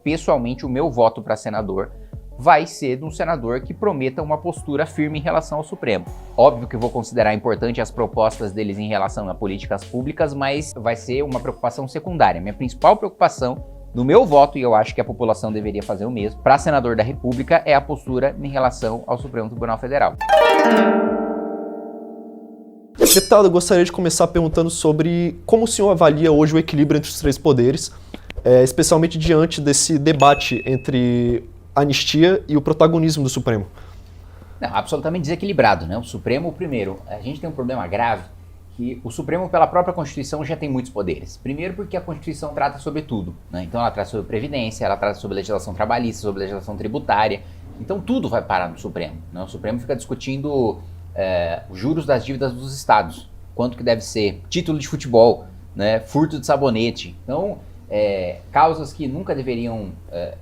pessoalmente, o meu voto para senador vai ser de um senador que prometa uma postura firme em relação ao Supremo. Óbvio que eu vou considerar importante as propostas deles em relação a políticas públicas, mas vai ser uma preocupação secundária. Minha principal preocupação no meu voto, e eu acho que a população deveria fazer o mesmo, para senador da República, é a postura em relação ao Supremo Tribunal Federal. Deputado, eu gostaria de começar perguntando sobre como o senhor avalia hoje o equilíbrio entre os três poderes, especialmente diante desse debate entre a anistia e o protagonismo do Supremo. Não, absolutamente desequilibrado, né? O Supremo, primeiro, a gente tem um problema grave, que o Supremo, pela própria Constituição, já tem muitos poderes. Primeiro porque a Constituição trata sobre tudo, né? Então ela trata sobre previdência, ela trata sobre legislação trabalhista, sobre legislação tributária. Então tudo vai parar no Supremo, né? O Supremo fica discutindo os juros das dívidas dos estados, quanto que deve ser, título de futebol, né? Furto de sabonete. Então, causas que nunca deveriam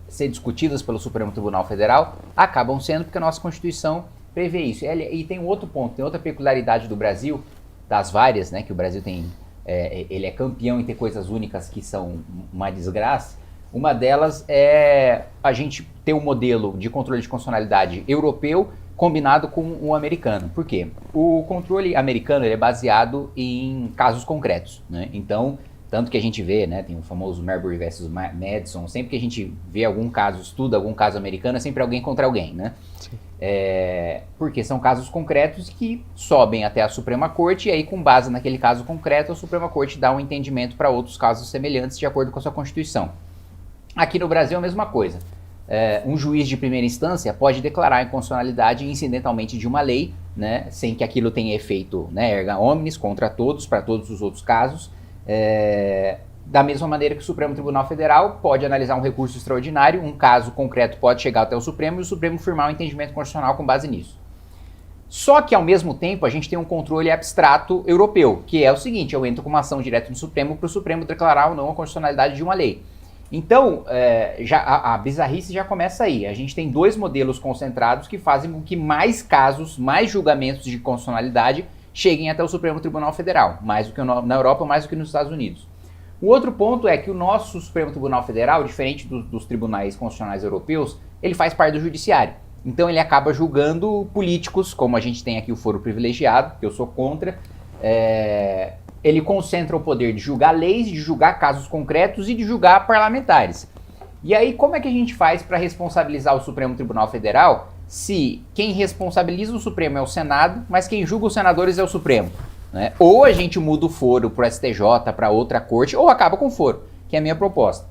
ser discutidas pelo Supremo Tribunal Federal acabam sendo porque a nossa Constituição prevê isso. E tem um outro ponto, tem outra peculiaridade do Brasil, das várias, né, que o Brasil tem, ele é campeão em ter coisas únicas que são uma desgraça. Uma delas é a gente ter um modelo de controle de constitucionalidade europeu combinado com o americano. Por quê? O controle americano ele é baseado em casos concretos, né? Então, tanto que a gente vê, né, tem o famoso Marbury versus Madison, sempre que a gente vê algum caso, estuda algum caso americano, é sempre alguém contra alguém, né? Porque são casos concretos que sobem até a Suprema Corte e aí, com base naquele caso concreto, a Suprema Corte dá um entendimento para outros casos semelhantes de acordo com a sua Constituição. Aqui no Brasil é a mesma coisa. Um juiz de primeira instância pode declarar a inconstitucionalidade incidentalmente de uma lei, né, sem que aquilo tenha efeito, né, erga omnes contra todos, para todos os outros casos. Da mesma maneira que o Supremo Tribunal Federal pode analisar um recurso extraordinário, um caso concreto pode chegar até o Supremo e o Supremo firmar um entendimento constitucional com base nisso. Só que, ao mesmo tempo, a gente tem um controle abstrato europeu, que é o seguinte: eu entro com uma ação direta no Supremo para o Supremo declarar ou não a constitucionalidade de uma lei. Então, a bizarrice já começa aí. A gente tem dois modelos concentrados que fazem com que mais casos, mais julgamentos de constitucionalidade cheguem até o Supremo Tribunal Federal, mais do que na Europa, mais do que nos Estados Unidos. O outro ponto é que o nosso Supremo Tribunal Federal, diferente dos tribunais constitucionais europeus, ele faz parte do judiciário. Então ele acaba julgando políticos, como a gente tem aqui o foro privilegiado, que eu sou contra. Ele concentra o poder de julgar leis, de julgar casos concretos e de julgar parlamentares. E aí, como é que a gente faz para responsabilizar o Supremo Tribunal Federal se quem responsabiliza o Supremo é o Senado, mas quem julga os senadores é o Supremo, né? Ou a gente muda o foro para o STJ, para outra corte, ou acaba com o foro, que é a minha proposta.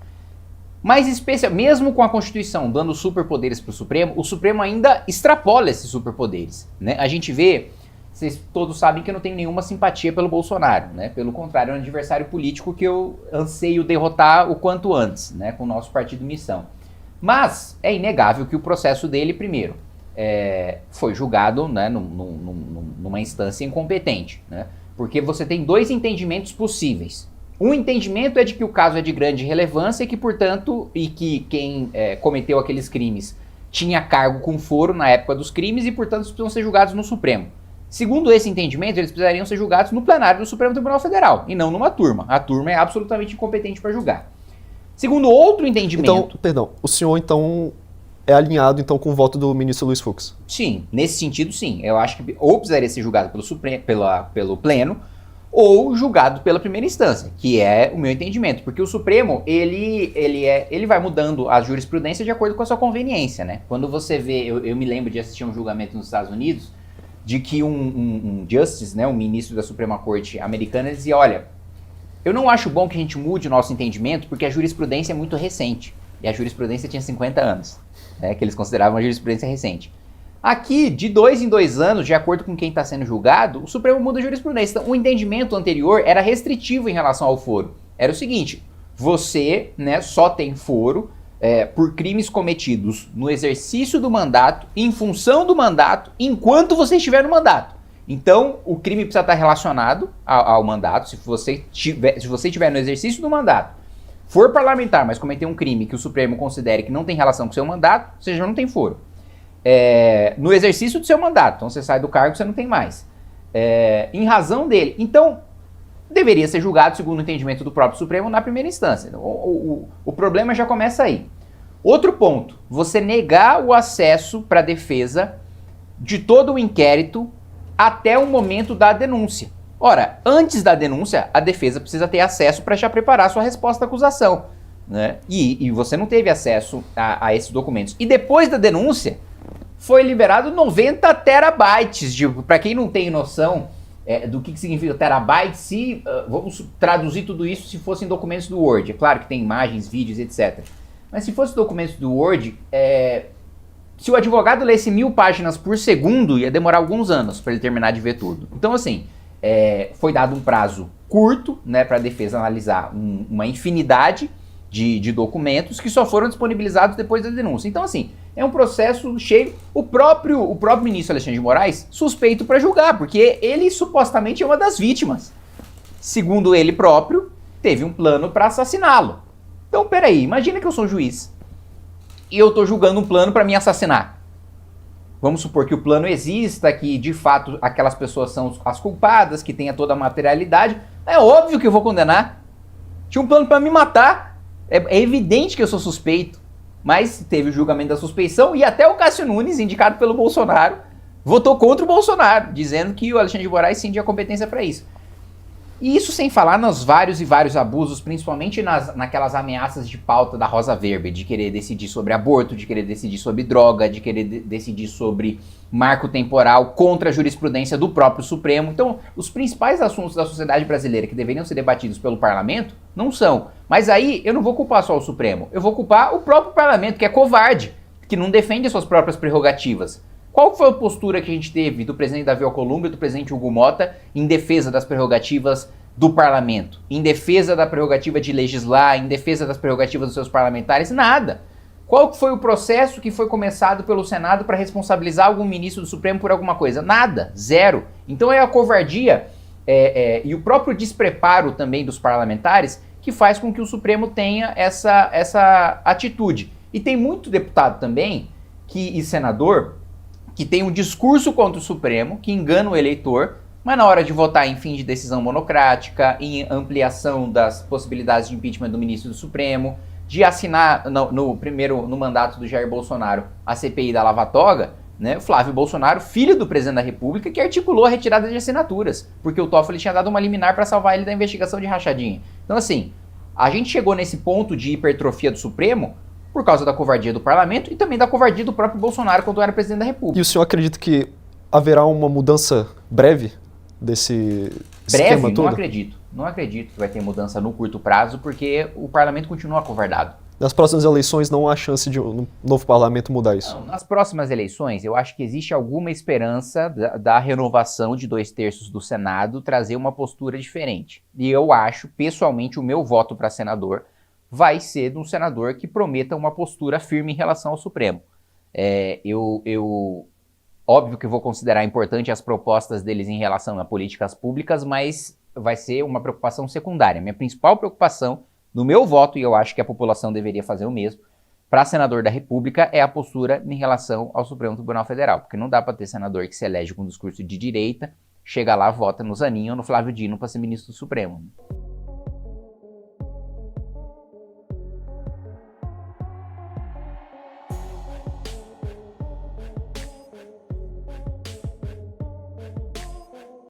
Mas mesmo com a Constituição dando superpoderes para o Supremo ainda extrapola esses superpoderes, né? A gente vê, vocês todos sabem que eu não tenho nenhuma simpatia pelo Bolsonaro, né? Pelo contrário, é um adversário político que eu anseio derrotar o quanto antes, né? Com o nosso partido Missão. Mas é inegável que o processo dele, primeiro, foi julgado, né, numa instância incompetente, né? Porque você tem dois entendimentos possíveis. Um entendimento é de que o caso é de grande relevância e que, portanto, quem cometeu aqueles crimes tinha cargo com foro na época dos crimes e, portanto, precisam ser julgados no Supremo. Segundo esse entendimento, eles precisariam ser julgados no plenário do Supremo Tribunal Federal e não numa turma. A turma é absolutamente incompetente para julgar. Segundo outro entendimento... Então, perdão, o senhor então é alinhado então com o voto do ministro Luiz Fux? Sim, nesse sentido sim. Eu acho que ou precisaria ser julgado pelo Pleno ou julgado pela primeira instância, que é o meu entendimento. Porque o Supremo, ele vai mudando a jurisprudência de acordo com a sua conveniência, né? Quando você vê... Eu me lembro de assistir um julgamento nos Estados Unidos de que um justice, né, um ministro da Suprema Corte americana, dizia: olha, eu não acho bom que a gente mude o nosso entendimento porque a jurisprudência é muito recente. E a jurisprudência tinha 50 anos, né, que eles consideravam a jurisprudência recente. Aqui, de 2 em 2 anos, de acordo com quem está sendo julgado, o Supremo muda a jurisprudência. Então, o entendimento anterior era restritivo em relação ao foro. Era o seguinte: você, né, só tem foro por crimes cometidos no exercício do mandato, em função do mandato, enquanto você estiver no mandato. Então, o crime precisa estar relacionado ao mandato. Se você estiver no exercício do mandato, for parlamentar, mas cometer um crime que o Supremo considere que não tem relação com o seu mandato, você já não tem foro. No exercício do seu mandato, então você sai do cargo, você não tem mais. Em razão dele. Então, deveria ser julgado segundo o entendimento do próprio Supremo na primeira instância. O problema já começa aí. Outro ponto, você negar o acesso para a defesa de todo o inquérito até o momento da denúncia. Ora, antes da denúncia, a defesa precisa ter acesso para já preparar sua resposta à acusação, né? E você não teve acesso a esses documentos. E depois da denúncia, foi liberado 90 terabytes. Para quem não tem noção do que significa terabyte, vamos traduzir tudo isso se fossem documentos do Word. É claro que tem imagens, vídeos, etc. Mas se fosse documentos do Word, se o advogado lesse 1000 páginas por segundo, ia demorar alguns anos para ele terminar de ver tudo. Então, assim, foi dado um prazo curto, né, para a defesa analisar uma infinidade de documentos que só foram disponibilizados depois da denúncia. Então, assim, é um processo cheio. O próprio ministro Alexandre de Moraes, suspeito para julgar, porque ele supostamente é uma das vítimas. Segundo ele próprio, teve um plano para assassiná-lo. Então, peraí, imagina que eu sou juiz e eu tô julgando um plano para me assassinar. Vamos supor que o plano exista, que de fato aquelas pessoas são as culpadas, que tenha toda a materialidade. É óbvio que eu vou condenar. Tinha um plano para me matar. É evidente que eu sou suspeito. Mas teve o julgamento da suspeição e até o Cássio Nunes, indicado pelo Bolsonaro, votou contra o Bolsonaro, dizendo que o Alexandre de Moraes sim tinha competência para isso. E isso sem falar nos vários e vários abusos, principalmente naquelas ameaças de pauta da Rosa Weber, de querer decidir sobre aborto, de querer decidir sobre droga, de querer decidir sobre marco temporal contra a jurisprudência do próprio Supremo. Então, os principais assuntos da sociedade brasileira que deveriam ser debatidos pelo parlamento, não são. Mas aí eu não vou culpar só o Supremo, eu vou culpar o próprio parlamento, que é covarde, que não defende as suas próprias prerrogativas. Qual foi a postura que a gente teve do presidente Davi Alcolumbre e do presidente Hugo Mota em defesa das prerrogativas do parlamento? Em defesa da prerrogativa de legislar, em defesa das prerrogativas dos seus parlamentares? Nada. Qual foi o processo que foi começado pelo Senado para responsabilizar algum ministro do Supremo por alguma coisa? Nada. Zero. Então é a covardia e o próprio despreparo também dos parlamentares que faz com que o Supremo tenha essa atitude. E tem muito deputado também e senador que tem um discurso contra o Supremo, que engana o eleitor, mas na hora de votar em fim de decisão monocrática, em ampliação das possibilidades de impeachment do ministro do Supremo, de assinar no mandato do Jair Bolsonaro a CPI da Lava Toga, né, o Flávio Bolsonaro, filho do presidente da República, que articulou a retirada de assinaturas, porque o Toffoli tinha dado uma liminar para salvar ele da investigação de rachadinha. Então, assim, a gente chegou nesse ponto de hipertrofia do Supremo por causa da covardia do parlamento e também da covardia do próprio Bolsonaro quando era presidente da República. E o senhor acredita que haverá uma mudança breve desse esquema todo? Não acredito. Não acredito que vai ter mudança no curto prazo, porque o parlamento continua acovardado. Nas próximas eleições não há chance de um novo parlamento mudar isso? Não, nas próximas eleições, eu acho que existe alguma esperança da renovação de 2/3 do Senado trazer uma postura diferente. E eu acho, pessoalmente, o meu voto para senador vai ser de um senador que prometa uma postura firme em relação ao Supremo. Óbvio que vou considerar importante as propostas deles em relação a políticas públicas, mas vai ser uma preocupação secundária. Minha principal preocupação no meu voto, e eu acho que a população deveria fazer o mesmo, para senador da República é a postura em relação ao Supremo Tribunal Federal, porque não dá para ter senador que se elege com um discurso de direita, chega lá, vota no Zanin ou no Flávio Dino para ser ministro do Supremo.